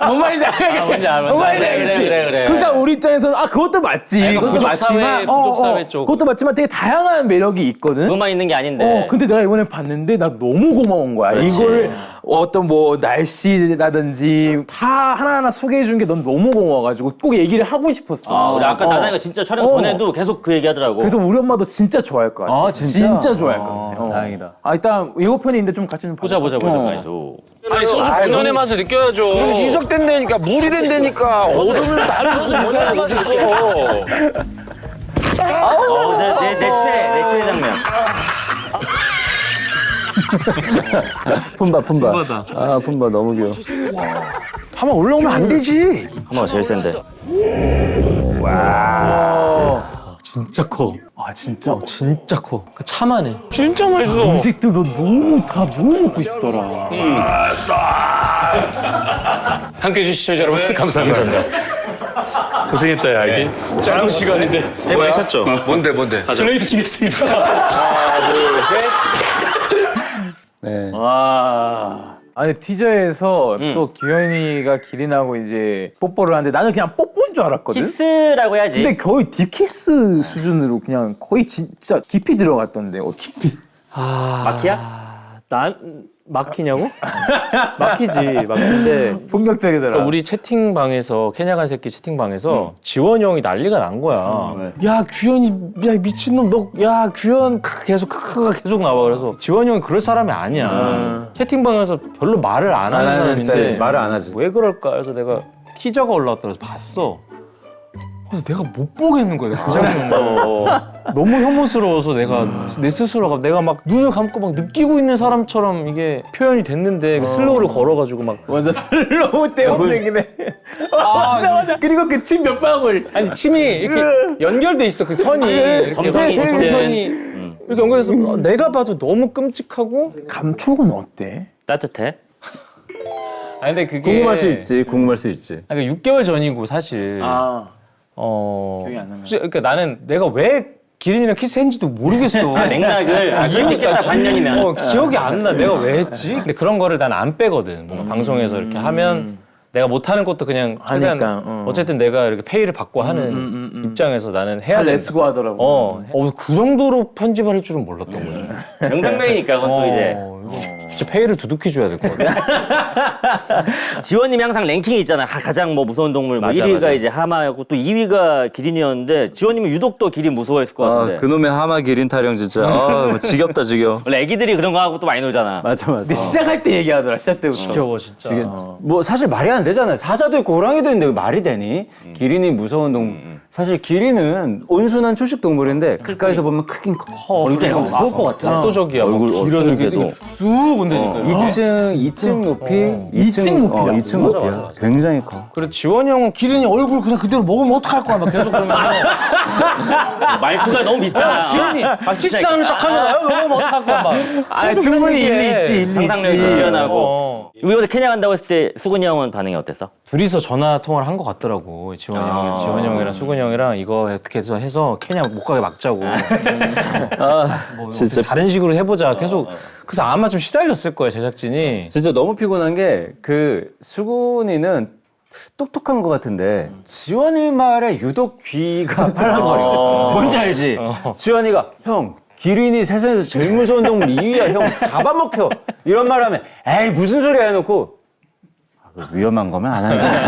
뭔 말인지 알겠지? 뭔지 알아. 뭔 말인지 알겠지? 그래. 그러니까 우리 입장에서는 그것도 맞지. 그것도 부족 맞지만 사회, 부족 사회 쪽. 그것도 맞지만 되게 다양한 매력이 있거든. 그것만 있는 게 아닌데. 근데 내가 이번에 봤는데 나 너무 고마운 거야. 그렇지. 이걸 어떤 뭐 날씨라든지 다 하나하나 소개해 준 게 넌 너무 고마워가지고 꼭 얘기를 하고 싶었어. 우리 아까 나나이가 진짜 촬영 전에도 계속 그 얘기 하더라고. 그래서 우리 엄마도 진짜 좋아할 것 같아. 진짜? 좋아할 것 같아. 다행이다. 일단 예고편인데 좀 같이 좀 보자. 아니 소주 분연의 맛을 느껴야죠. 희석된다니까 물이 된다니까 얼음을 말려서 뭐야 이거 내 최애 장면. 품바. 품바 너무 귀여워. 한번 올라오면 안 되지. 한번 제일 센데. 진짜 커. 진짜 진짜 커. 참하네. 진짜 맛있어. 음식들도 너무 먹고 싶더라. 함께해 주신 시청자 여러분 감사합니다. 고생했다 야 이게 짧은 시간인데 많이 찼죠? 뭔데 슬레이트 치겠습니다. 네. 아니 티저에서 또 규현이가 기린하고 이제 뽀뽀를 하는데 나는 그냥 뽀뽀인 줄 알았거든. 키스라고 해야지. 근데 거의 딥키스 수준으로 그냥 거의 진짜 깊이 들어갔던데. 깊이. 마키야? 난 막히냐고? 막히지. 막히는데 본격적이더라. 그러니까 우리 채팅방에서 케냐 간 새끼 채팅방에서 지원이 형이 난리가 난 거야. 야 규현이 야 미친놈 너 야 규현 계속 크크가 계속 나와. 그래서 지원이 형이 그럴 사람이 아니야. 채팅방에서 별로 말을 안 하는 사람인데 말을 안 하지. 왜 그럴까 해서 내가 티저가 올라왔더라서 봤어. 근데 내가 못 보겠는 거야. 그 장면. 너무 혐오스러워서 내 스스로가 내가 막 눈을 감고 막 느끼고 있는 사람처럼 이게 표현이 됐는데 그 슬로우를 걸어가지고 막 완전 슬로우 때문이긴 해. 맞아. 그리고 그 침 몇 방울. 아니 침이 이렇게 연결돼 있어 그 선이 이렇게 점선이 점선이 이렇게 연결해서 내가 봐도 너무 끔찍하고. 감촉은 어때? 따뜻해? 아니 근데 그게 궁금할 수 있지. 그러니까 6개월 전이고 사실 기억이 안 나면. 그러니까 나는 내가 왜 기린이랑 키스했는지도 모르겠어. 맥락을 이해했겠다 반년이면. 기억이 안 나. 내가 왜 했지? 근데 그런 거를 난 안 빼거든. 뭔가 방송에서 이렇게 하면 내가 못하는 것도 그냥 하니까, 어쨌든 내가 이렇게 페이를 받고 하는 입장에서 나는 해야 된다. 레스고 하더라고. 그 정도로 편집을 할 줄은 몰랐던 거지. 명장면이니까 그건 또 이제. 이거 진짜 페이를 두둑히 줘야 될 것 같아. 지원님이 항상 랭킹이 있잖아. 가장 뭐 무서운 동물. 뭐 맞아, 1위가 맞아. 이제 하마였고 또 2위가 기린이었는데 지원님은 유독 또 기린 무서워했을 것 같은데. 그놈의 하마 기린 타령 진짜. 뭐 지겹다 지겨. 원래 애기들이 그런 거 하고 또 많이 놀잖아. 맞아. 근데 시작할 때 얘기하더라. 시작 때부터. 지겨워 진짜. 뭐 사실 말이 안 되잖아요. 사자도 있고 호랑이도 있는데 왜 말이 되니? 기린이 무서운 동물. 사실 기린은 온순한 초식 동물인데 가까이서 보면 크긴 커. 얼굴이 무서울 것 같아. 압도적이야. 얼굴 길어도. 쑥 온다니까. 2층 높이? 2층 높이야? 2층 높이야. 굉장히 커. 그래 지원이 형은 기린이 얼굴 그냥 그대로 먹으면 어떡할 거야? 막 계속 그러면. 말투가 너무 비슷하다. 기린이 식사하는 척 하잖아요. 너무 어떡할 거야 막. 충분히 일리 있지. 상상력이 뛰어나고. 우리 이번에 케냐 간다고 했을 때 수근이 형은 반응이 어땠어? 둘이서 전화 통화를 한 것 같더라고. 지원이 형이랑 수근이 형이랑 이거 어떻게 해서 케냐 못 가게 막자고. 뭐 진짜 다른 식으로 해보자. 계속 그래서 아마 좀 시달렸을 거야 제작진이. 진짜 너무 피곤한 게 그 수근이는 똑똑한 것 같은데 지원이 말에 유독 귀가 팔랑거려. 뭔지 알지? 지원이가 형 기린이 세상에서 제일 무서운 동물 2위야. 형 잡아먹혀. 이런 말 하면 에이 무슨 소리야 해놓고 위험한 거면 안 하는 거야.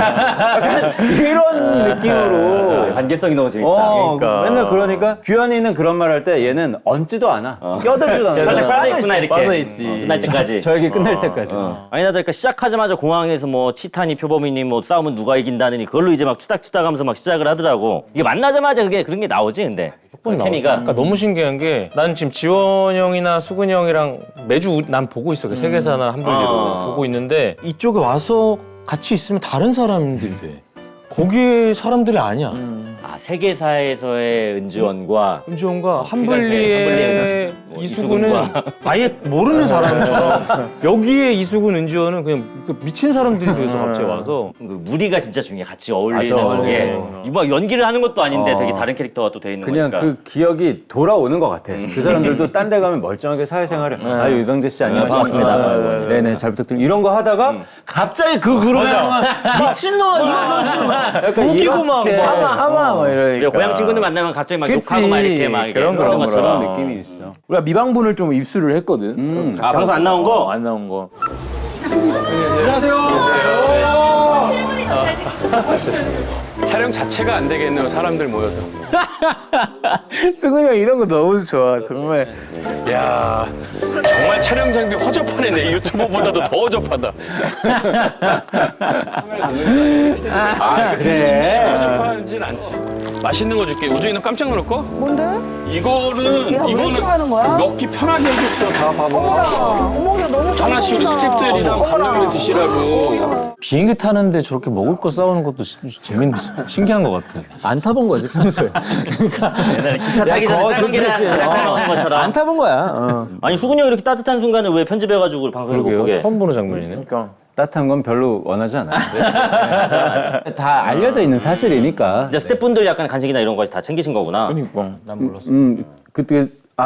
약간 이런 느낌으로 관계성이 너무 재밌다. 그러니까. 맨날 그러니까 규현이는 그런 말 할 때 얘는 얹지도 않아. 껴들지도 않아. 살짝 빠져있구나 이렇게. 빠져있지. 끝날 때까지. 저 얘기 끝날 때까지. 아니 나도 그러니까 시작하자마자 공항에서 뭐 치타니 표범이니 뭐 싸우면 누가 이긴다느니 그걸로 이제 막 투닥투닥하면서 막 시작을 하더라고. 이게 만나자마자 그게 그런 게 나오지 근데. 케미가. 그러니까 너무 신기한 게 난 지금 지원 형이나 수근이 형이랑 매주 난 보고 있어. 세계사나 한블리로 보고 있는데 이쪽에 와서 같이 있으면 다른 사람들이 돼. 거기 사람들이 아니야. 아 세계사에서의 은지원과 은지원과 한블리의 한블리의 뭐 이수근은 이수근과. 아예 모르는 사람처럼 여기에 이수근, 은지원은 그냥 그 미친 사람들이 돼서 갑자기 와서 그 무리가 진짜 중요해. 같이 어울리는 맞아. 쪽에. 이거 연기를 하는 것도 아닌데 되게 다른 캐릭터가 또 돼 있는 그냥 거니까. 그 기억이 돌아오는 것 같아. 그 사람들도 딴 데 가면 멀쩡하게 사회생활을 아유 유병재 씨 안녕하십니까. 반갑습니다. 네네 잘 부탁드립니다. 이런 거 하다가 갑자기 그 그룹에 미친놈아 이거 너 지금 약간 웃기고 막 이렇게 하마 뭐 우리가 이러니까. 고향 친구들 만나면 갑자기 막 그치. 욕하고 막 이렇게 막 그런 그런 것처럼. 그런 느낌이 있어. 우리가 미방분을 좀 입수를 했거든. 아 방송 안 나온 거? 안 나온 거. 촬영 자체가 안 되겠네요. 사람들 모여서. 승훈이 형 이런 거 너무 좋아. 정말. 야 정말 촬영 장비 허접하네. 내 유튜버보다도 더 허접하다. 아 그래. 허접하진 않지. 맛있는 거 줄게. 우주이는 깜짝 놀랄 거? 뭔데? 이거는 야, 왜 이렇게 하는 거야? 먹기 편하게 해줬어. 다 봐봐. 어머, 야, 너무 하나씩 우리 스태프들이랑 감독님 드시라고. 비행기 타는데 저렇게 먹을 거 싸우는 것도 신기한 것 같아. 안 타본 거지 평소에. 옛날에 기차 타기 전에 쌀먹이나 쌀먹는 것처럼. 안 타본 거야. 아니 수근이 형 이렇게 따뜻한 순간을 왜 편집해가지고 방송에 못 보게? 처음 보는 장면이네. 그러니까. 따뜻한 건 별로 원하지 않아. 다 알려져 있는 사실이니까. 이제 스태프분들 약간 간식이나 이런 거 다 챙기신 거구나. 그러니까. 난 몰랐어.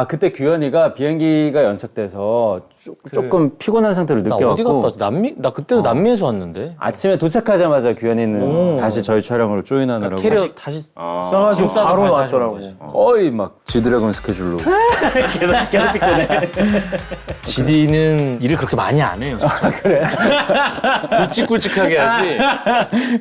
그때 규현이가 비행기가 연착돼서 조금 피곤한 상태로 나 어디 느껴갖고 갔다 왔지? 나 그때도 남미에서 왔는데. 아침에 도착하자마자 규현이는 다시 저희 촬영으로 조인하느라고 캐리어 다시 써가지고 바로 왔더라고. 거의 막 지드래곤 스케줄로 계속 피곤해. GD는 일을 그렇게 많이 안 해요. 굵직굵직하게 하지.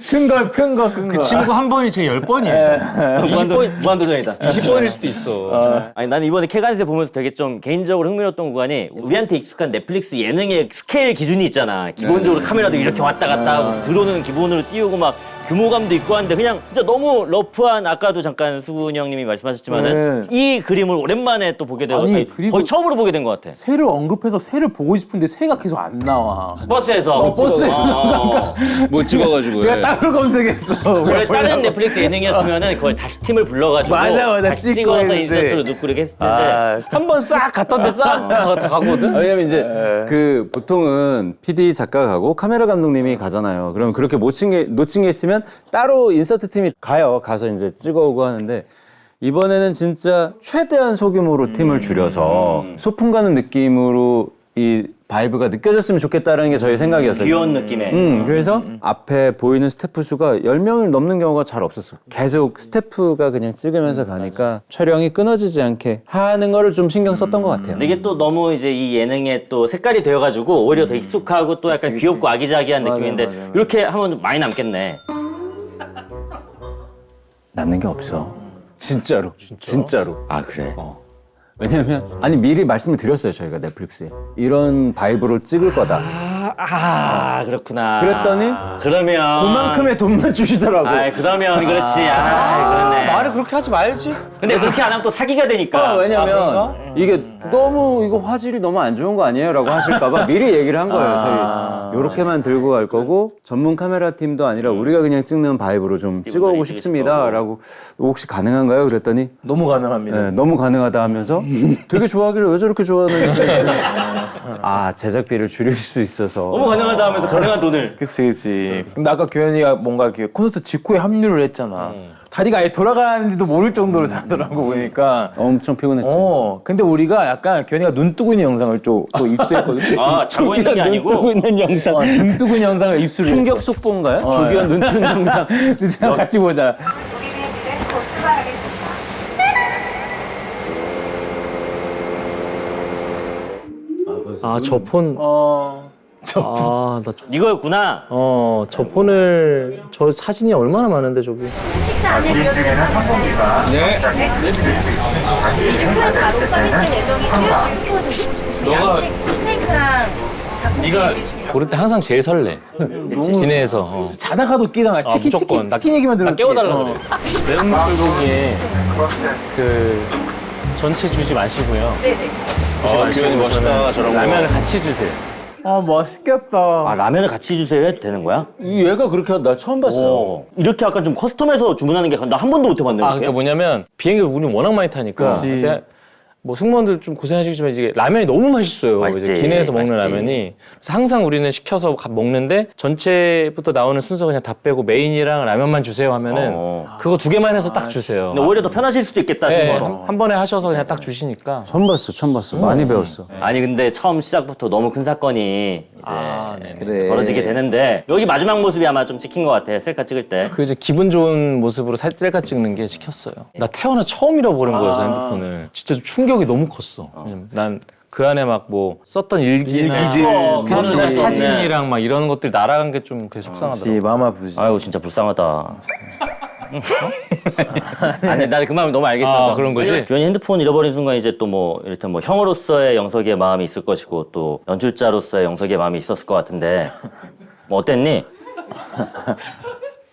큰 거. 그 친구 한 번이 제 10번이에요. 무한도전이다. 20번일 수도 있어. 아니 나는 이번에 캐간세 보면서 되게 좀 개인적으로 흥미로웠던 구간이 우리한테 익숙한 넷플릭스 예능의 스케일 기준이 있잖아. 기본적으로 카메라도 이렇게 왔다 갔다 하고 드론은 기본으로 띄우고 막 규모감도 있고 한데 그냥 진짜 너무 러프한 아까도 잠깐 수근이 형님이 말씀하셨지만은 이 그림을 오랜만에 또 보게 되고 아니, 그리고- 거의 처음으로 보게 된 것 같아. 새를 언급해서 새를 보고 싶은데 새가 계속 안 나와. 버스에서 버스에서 못 찍어가지고 내가 따로 검색했어. 원래 다른 넷플릭스 예능이었으면은 그걸 다시 팀을 불러가지고 맞아. 다시 찍고 찍어서 했는데. 인서트로 넣고 이렇게 했을 텐데 한 번 싹 갔던데 싹 가거든. 왜냐면 이제 그 보통은 PD 작가가 가고 카메라 감독님이 가잖아요. 그러면 그렇게 놓친 게 있으면 따로 인서트 팀이 가서 이제 찍어오고 하는데 이번에는 진짜 최대한 소규모로 팀을 줄여서 소풍 가는 느낌으로 이 바이브가 느껴졌으면 좋겠다라는 게 저희 생각이었어요. 귀여운 느낌의 그래서 앞에 보이는 스태프 수가 10명을 넘는 경우가 잘 없었어. 계속 스태프가 그냥 찍으면서 가니까 촬영이 끊어지지 않게 하는 거를 좀 신경 썼던 것 같아요. 근데 이게 또 너무 이제 이 예능에 또 색깔이 되어가지고 오히려 더 익숙하고 또 약간 귀엽고 아기자기한 느낌인데 이렇게 하면 많이 남겠네. 남는 게 없어. 진짜로. 진짜로. 아 그래? 왜냐면 아니 미리 말씀을 드렸어요 저희가 넷플릭스에 이런 바이브로 찍을 거다. 그렇구나. 그랬더니 그러면 그만큼의 돈만 주시더라고. 그러면 그렇지. 그렇네. 말을 그렇게 하지 말지. 근데 그렇게 안 하면 또 사기가 되니까. 왜냐면 이게 너무 이거 화질이 너무 안 좋은 거 아니에요?라고 하실까봐 미리 얘기를 한 거예요. 저희 요렇게만 들고 갈 거고 전문 카메라 팀도 아니라 우리가 그냥 찍는 바이브로 좀 찍어오고 싶습니다라고 혹시 가능한가요? 그랬더니 너무 가능합니다. 네, 너무 가능하다 하면서 되게 좋아하길래 왜 저렇게 좋아하는지 제작비를 줄일 수 있어서 그렇죠. 너무 가능하다 하면서 가능한 돈을. 그치. 근데 아까 규현이가 뭔가 이렇게 콘서트 직후에 합류를 했잖아. 다리가 아예 돌아가는지도 모를 정도로 잘하더라고 보니까. 엄청 피곤했지. 근데 우리가 약간 규현이가 눈 뜨고 있는 영상을 또 입수했거든. 아, 자고 있는 게 아니고. 눈 뜨고 있는 영상. 눈 뜨고 있는 영상을 입수를 했어. 충격 속보인가요? 조기현 눈 뜨는 영상. 제가 같이 보자. 아, 저 폰. 아, 나 이거였구나. 저 폰을 저 사진이 얼마나 많은데 저기. 식사 안에 드려도 괜찮을까요? 네. 이제 큰 바로 서비스될 예정이고요. 식후 드시고 싶으시면 양식 스테이크랑 닭고기 중에 고를 때 항상 제일 설레. 기내에서. 자다가도 끼다가 치킨 무조건. 치킨 얘기만 들어도 나 깨워달라고 그래. 매운맛 불고기에 그 전체 주지 마시고요. 네네. 규현이 멋있다 저런 거. 라면을 같이 주세요. 맛있겠다. 아, 라면을 같이 주세요 해도 되는 거야? 얘가 그렇게 나 처음 봤어요. 이렇게 약간 좀 커스텀해서 주문하는 게 나 한 번도 못 해봤네. 아, 이렇게. 그러니까 뭐냐면 비행기를 우리 워낙 많이 타니까. 근데 뭐 승무원들 좀 고생하시겠지만 이게 라면이 너무 맛있어요. 맛있지, 이제 기내에서 먹는 맛있지. 라면이. 그래서 항상 우리는 시켜서 먹는데 전체부터 나오는 순서 그냥 다 빼고 메인이랑 라면만 주세요 하면은 그거 두 개만 해서 딱 주세요. 근데 오히려 더 편하실 수도 있겠다. 네, 승무원. 한 번에 하셔서 그냥 딱 주시니까. 처음 봤어. 많이 배웠어. 아니 근데 처음 시작부터 너무 큰 사건이 이제 그래. 벌어지게 되는데 여기 마지막 모습이 아마 좀 찍힌 것 같아. 셀카 찍을 때. 그 이제 기분 좋은 모습으로 셀카 찍는 게 시켰어요. 나 태어나 처음 잃어버린 거여서 핸드폰을. 진짜 좀 충격이 너무 컸어. 난 그 안에 막 뭐 썼던 일기나 그치. 사진이랑 막 이런 것들 날아간 게 좀 되게 속상하더라고. 마음 아프지. 아유 진짜 불쌍하다. 아니 나 그 마음 너무 알겠어. 아, 그런 거지? 규현이 핸드폰 잃어버린 순간 이제 또 뭐 이를테면 뭐 형으로서의 영석이의 마음이 있을 것이고 또 연출자로서의 영석이의 마음이 있었을 것 같은데 뭐 어땠니?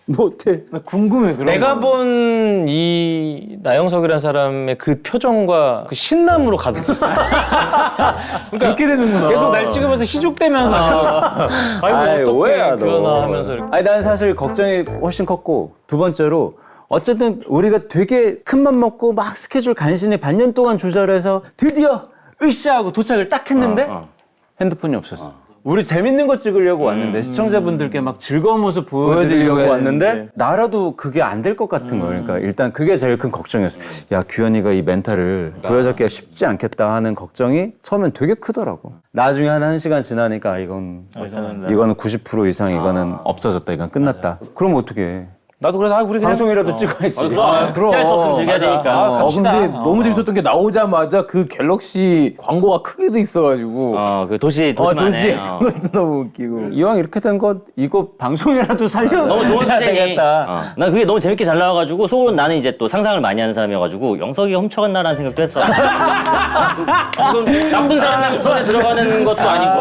못해. 나 궁금해 그런 내가 거. 본 이 나영석이라는 사람의 그 표정과 그 신남으로 가득했어. 그렇게 되는구나. 계속 날 찍으면서 희죽대면서 아이, 아이고 오해야, 어떡해 너. 규현아 하면서 이렇게. 아니 난 사실 걱정이 훨씬 컸고 두 번째로 어쨌든 우리가 되게 큰 맘 먹고 막 스케줄 간신히 반년 동안 조절해서 드디어 으쌰하고 도착을 딱 했는데 핸드폰이 없었어. 우리 재밌는 거 찍으려고 왔는데 시청자분들께 막 즐거운 모습 보여드리려고 보여드리려고 왔는데 했는데. 나라도 그게 안 될 것 같은 거예요. 그러니까 일단 그게 제일 큰 걱정이었어. 야 규현이가 이 멘탈을 부여잡기가 쉽지 않겠다 하는 걱정이 처음엔 되게 크더라고. 나중에 한 1시간 지나니까 아, 이거는 90% 이상 이거는 없어졌다. 이건 끝났다. 그럼 어떻게 해? 나도 그래서 우리 그냥 방송이라도 찍어야지. 그럼 피할 수 없으면 즐겨야 되니까. 근데 너무 재밌었던 게 나오자마자 그 갤럭시 광고가 크게 돼 있어가지고. 그 도시만에. 도시에 그것도 너무 웃기고. 이왕 이렇게 된 거 이거 방송이라도 살려. 너무 좋은 해야 소재니. 되겠다. 난 그게 너무 재밌게 잘 나와가지고 속으로 나는 이제 또 상상을 많이 하는 사람이어가지고 영석이가 훔쳐간다라는 생각도 했어. 그럼 나쁜 사람 손에 들어가는 것도 아니고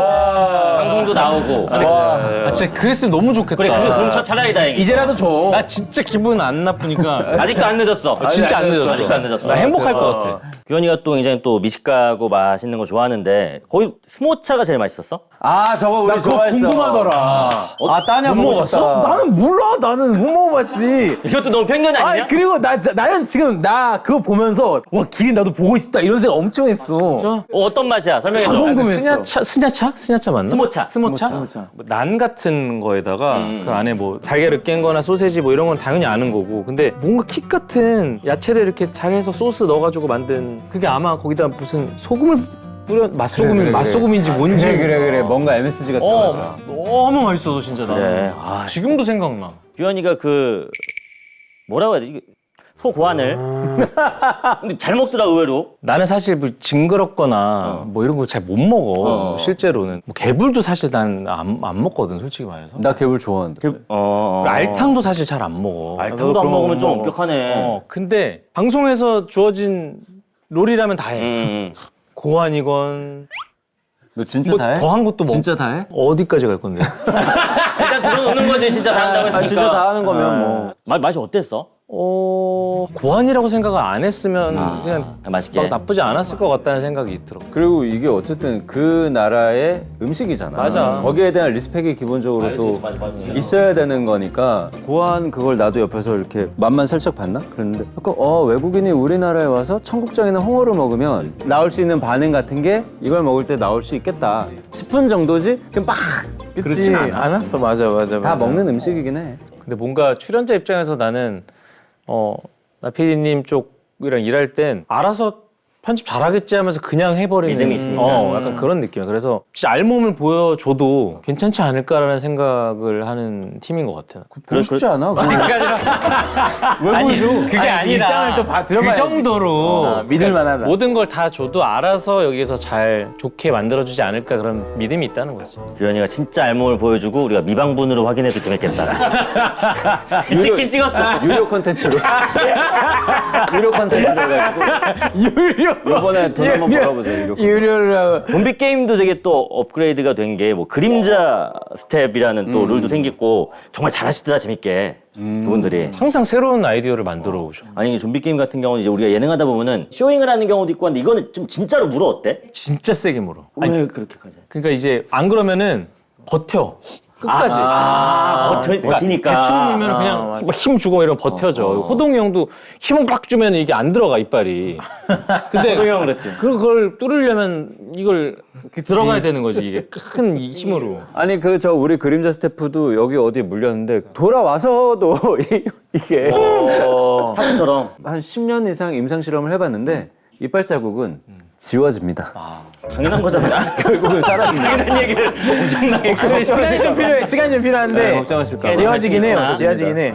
방송도 나오고. 아, 진짜 그랬으면 너무 좋겠다. 그래 그럼 차라리 다행이다. 이제라도 줘. 나 진짜 기분 안 나쁘니까. 아직도 안 늦었어. 진짜 안 늦었어. 아직도 안 늦었어. 나 행복할 것 같아. 규현이가 또 굉장히 또 미식가고 맛있는 거 좋아하는데 거기 스모차가 제일 맛있었어? 아 저거 우리 나 그거 좋아했어. 궁금하더라. 아 따냐 보고 싶다. 나는 몰라. 나는 못 먹어봤지. 이것도 너무 편견 아니냐? 아니 그리고 나는 지금 나 그거 보면서 와 기린 나도 보고 싶다 이런 생각 엄청 했어. 어떤 맛이야? 설명해줘. 궁금했어. 스냐차 맞나? 스모차. 뭐난 같은 거에다가 그 안에 뭐 달걀을 깬 거나 소세지 뭐 이런 건 당연히 아는 거고 근데 뭔가 킥 같은 야채들 이렇게 잘해서 소스 넣어가지고 만든 그게 아마 거기다 무슨 소금을 뿌려 맛소금인지 뭔지 그래 뭔가 MSG가 들어가더라. 너무 맛있어서 진짜 나 그래. 지금도 생각나. 규현이가 그 뭐라고 해야 되지? 소 고안을 근데 잘 먹더라 의외로. 나는 사실 뭐 징그럽거나 뭐 이런 거 잘 못 먹어 실제로는 뭐 개불도 사실 난 안 먹거든 솔직히 말해서. 나 개불 좋아하는데. 그리고 알탕도 사실 잘 안 먹어. 알탕도 안 먹으면 좀 엄격하네. 근데 방송에서 주어진 롤이라면 다 해. 고안이건 너 진짜 뭐 다 해? 더한 것도 뭐 진짜 다 해? 어디까지 갈 건데? 일단 들어놓는 거지 진짜 다 한다고 했으니까. 진짜 다 하는 거면 뭐. 맛이 어땠어? 고안이라고 생각을 안 했으면 그냥 맛있게. 막 나쁘지 않았을 것 같다는 생각이 들어. 그리고 이게 어쨌든 그 나라의 음식이잖아. 맞아. 거기에 대한 리스펙이 기본적으로 또 있어야 되는 거니까 고안 그걸 나도 옆에서 이렇게 맛만 살짝 봤나? 그랬는데 약간 외국인이 우리나라에 와서 청국장이나 홍어를 먹으면 나올 수 있는 반응 같은 게 이걸 먹을 때 나올 수 있겠다 싶은 정도지 그냥 막 그렇지 그렇진 않아. 않았어. 맞아. 다 먹는 음식이긴 해. 근데 뭔가 출연자 입장에서 나는 나 PD님 쪽이랑 일할 땐 알아서 편집 잘하겠지 하면서 그냥 해버리는 믿음이 있으니까. 약간 그런 느낌이야. 그래서 진짜 알몸을 보여줘도 괜찮지 않을까라는 생각을 하는 팀인 것 같아요. 보고 싶지 않아? 그게 아니라 왜 보여줘? 그게 아니, 입장을 또 들어봐야지. 그 정도로 믿을 만하다. 모든 걸 다 줘도 알아서 여기서 잘 좋게 만들어주지 않을까 그런 믿음이 있다는 거지. 규현이가 진짜 알몸을 보여주고 우리가 미방분으로 확인해도 재밌겠다. 찍긴 찍었어. 유료 콘텐츠로. 유료 콘텐츠로 해가지고. 이번에 돈 한번 벌어보자. 유료 콘텐츠. 유료를 좀비 게임도 되게 또 업그레이드가 된 게 뭐 그림자 스텝이라는 또 룰도 생겼고 정말 잘하시더라 재밌게 그분들이. 항상 새로운 아이디어를 만들어 오죠. 아니 이게 좀비 게임 같은 경우는 이제 우리가 예능하다 보면은 쇼잉을 하는 경우도 있고 한데 이거는 좀 진짜로 물어 어때? 진짜 세게 물어. 왜 그렇게까지? 그러니까 이제 안 그러면은 버텨. 끝까지. 버티니까. 대충 물면 그냥 막 힘 주고 이러면 버텨져. 호동이 형도 힘을 막 주면 이게 안 들어가 이빨이. 근데 호동이 형 그렇지. 그걸 뚫으려면 이걸 들어가야 되는 거지 이게 큰 이 힘으로. 아니 우리 그림자 스태프도 여기 어디에 물렸는데 돌아와서도 이게 하트처럼. 한 10년 이상 임상 실험을 해봤는데 이빨 자국은 지워집니다. 당연한 거잖아. 결국은 사라집니다. 당연한 얘기를 엄청나게. 시간이 좀 필요한데 네, 걱정하실까 봐. 지워지긴 해요. 맞습니다. 지워지긴 해.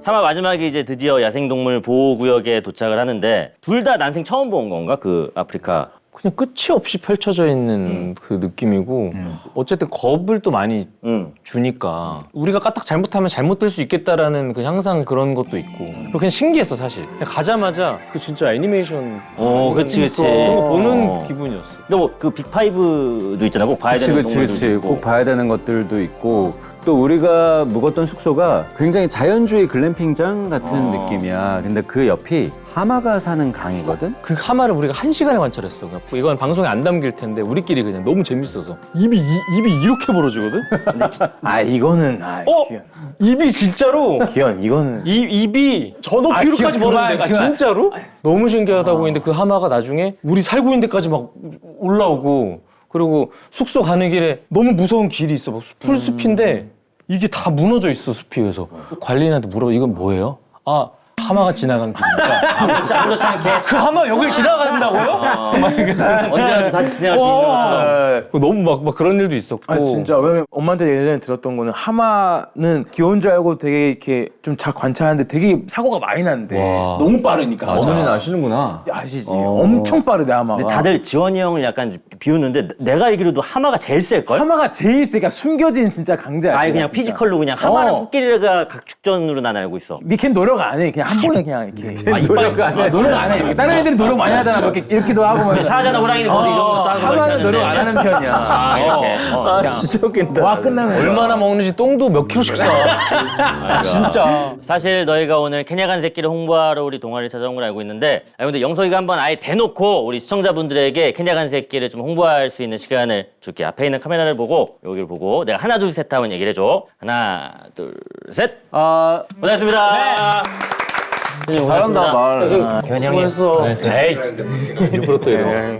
3화 마지막에 이제 드디어 야생동물 보호구역에 도착을 하는데 둘 다 난생 처음 본 건가? 그 아프리카. 그냥 끝이 없이 펼쳐져 있는 그 느낌이고 어쨌든 겁을 또 많이 주니까 우리가 까딱 잘못하면 잘못 될 수 있겠다라는 그 항상 그런 것도 있고 그리고 그냥 신기했어 사실. 그냥 가자마자 그 진짜 애니메이션 그치. 그런 거 보는 어. 기분이었어. 근데 뭐 그 빅5도 있잖아. 꼭 봐야 되는 동물들도 그치. 있고. 꼭 봐야 되는 것들도 있고 또 우리가 묵었던 숙소가 굉장히 자연주의 글램핑장 같은 느낌이야. 근데 그 옆이 하마가 사는 강이거든? 그 하마를 우리가 1시간에 관찰했어. 그래갖고 이건 방송에 안 담길 텐데 우리끼리 그냥 너무 재밌어서 입이 이렇게 벌어지거든. 이거는 기현. 입이 진짜로 기현 이거는 입이 저 높이로까지 기현, 벌어지는데 그만. 진짜로? 너무 신기하다고 했는데 그 하마가 나중에 우리 살고 있는 데까지 막 올라오고 그리고 숙소 가는 길에 너무 무서운 길이 있어. 막 풀숲인데 이게 다 무너져 있어 숲이. 그래서 관리인한테 물어 이건 뭐예요? 하마가 지나간 길이니까. 아무렇지 않게 그 하마 여길 지나간다고요? 언제라도 다시 진행할 수 있는 것처럼. 너무 막 그런 일도 있었고. 진짜 왜냐면 엄마한테 예전에 들었던 거는 하마는 귀여운 줄 알고 되게 이렇게 좀 잘 관찰하는데 되게 사고가 많이 난대. 와. 너무 빠르니까. 어머니는 아시는구나. 아시지. 엄청 빠르대 하마가. 근데 다들 지원이 형을 약간 비웃는데 내가 알기로도 하마가 제일 셀걸? 하마가 제일 세니까 숨겨진 진짜 강자야. 아예 그냥 진짜. 피지컬로 그냥 하마랑 코끼리가 각축전으로 난 알고 있어. 니걘 노력 안 해. 그냥 한 번에 그냥 이렇게. 노력 안 해. 노력 안 해. 다른 애들이 노력 많이 하잖아. 막 이렇게 이렇게도 하고 막. 사자나 호랑이는 거기 이 정도 따고 하마는 노력 안 하는 편이야. 이렇게. 진짜 웃긴다. 와 끝나면 얼마나 먹는지 똥도 몇 킬로씩 사. 진짜. 사실 너희가 오늘 케냐 간 새끼를 홍보하러 우리 동아리 찾아온 걸 알고 있는데 근데 영석이가 한번 아예 대놓고 우리 시청자분들에게 케냐 간 새끼를 좀 홍보할 수 있는 시간을 줄게. 앞에 있는 카메라를 보고 여기를 보고 내가 하나 둘 셋 하면 얘기를 해줘. 하나 둘 셋. 고생했습니다. 잘한다 말. 견이 형님. 수고했어. 에이, 일부러 또 이래.